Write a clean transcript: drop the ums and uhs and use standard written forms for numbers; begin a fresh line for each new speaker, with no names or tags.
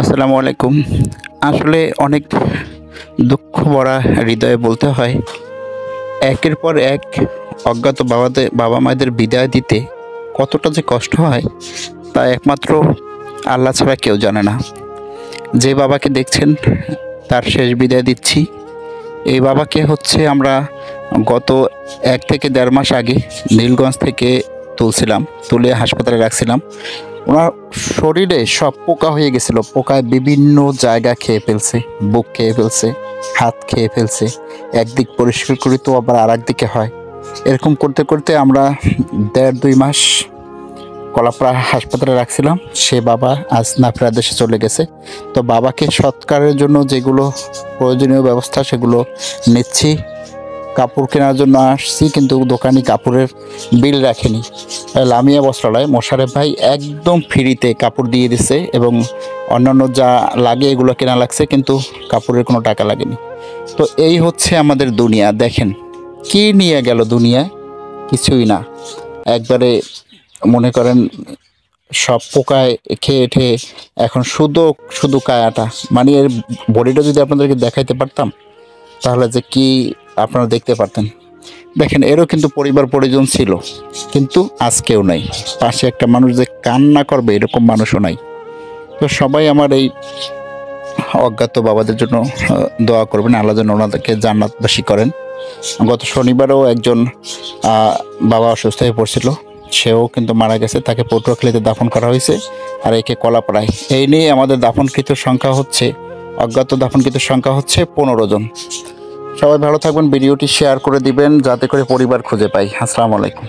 আসসালামু আলাইকুম। আসলে অনেক দুঃখ ভরা হৃদয়ে বলতে হয়, একের পর এক অজ্ঞাত বাবা-মায়েদের বিদায় দিতে কতটা যে কষ্ট হয়, তা একমাত্র আল্লাহ ছাড়া কেউ জানে না। যে বাবাকে দেখছেন, তার শেষ বিদায় দিচ্ছি। এই বাবাকে হচ্ছে আমরা গত ১ থেকে ১.৫ মাস আগে নীলগঞ্জ থেকে তুলে হাসপাতালে রাখছিলাম। উনার শরীরে সব পোকা হয়ে গেছিল। পোকায় বিভিন্ন জায়গা খেয়ে ফেলছে, বুক খেয়ে ফেলছে, হাত খেয়ে ফেলছে। একদিক পরিষ্কার করি তো আবার আরেকদিকে হয়। এরকম করতে, করতে আমরা ১.৫-২ মাস কলাপাড়া হাসপাতালে রাখছিলাম। সে বাবা আজ না ফেরার দেশে চলে গেছে। তো বাবাকে সৎকারের জন্য যেগুলো প্রয়োজনীয় ব্যবস্থা সেগুলো নিচ্ছি। কাপড় কেনার জন্য আসছি, কিন্তু দোকানি কাপড়ের বিল রাখেনি। লামিয়া বস্ত্রালয় মোশারেফ ভাই একদম ফ্রিতে কাপড় দিয়ে দিছে এবং অন্যান্য যা লাগে এগুলো কেনা লাগছে, কিন্তু কাপড়ের কোনো টাকা লাগেনি। তো এই হচ্ছে আমাদের দুনিয়া। দেখেন কি নিয়ে গেল দুনিয়ায়, কিছুই না। একবারে মনে করেন সব পোকায় খেয়ে ঠেয়ে এখন শুধু শুধু কায়াটা। মানে এর বডিটা যদি আপনাদেরকে দেখাইতে পারতাম তাহলে যে কি আপনারা দেখতে পারতেন। দেখেন এরও কিন্তু পরিবার পরিজন ছিল, কিন্তু আজ কেউ নাই। পাশে একটা মানুষ যে কান্না করবে এরকম মানুষও নাই। তো সবাই আমার এই অজ্ঞাত বাবাদের জন্য দোয়া করবেন, আল্লাহ যেন ওনাদেরকে জান্নাতবাসী করেন। গত শনিবারও একজন বাবা অসুস্থ হয়ে পড়ছিল, সেও কিন্তু মারা গেছে। তাকে পটুয়াখালীতে দাফন করা হয়েছে, আর একে কলাপাড়ায়। এই নিয়ে আমাদের অজ্ঞাত দাফনকৃত সংখ্যা হচ্ছে 15 জন। সবাই ভালো থাকবেন, ভিডিওটি শেয়ার করে দিবেন যাতে করে পরিবার খুঁজে পাই। আসসালামু আলাইকুম।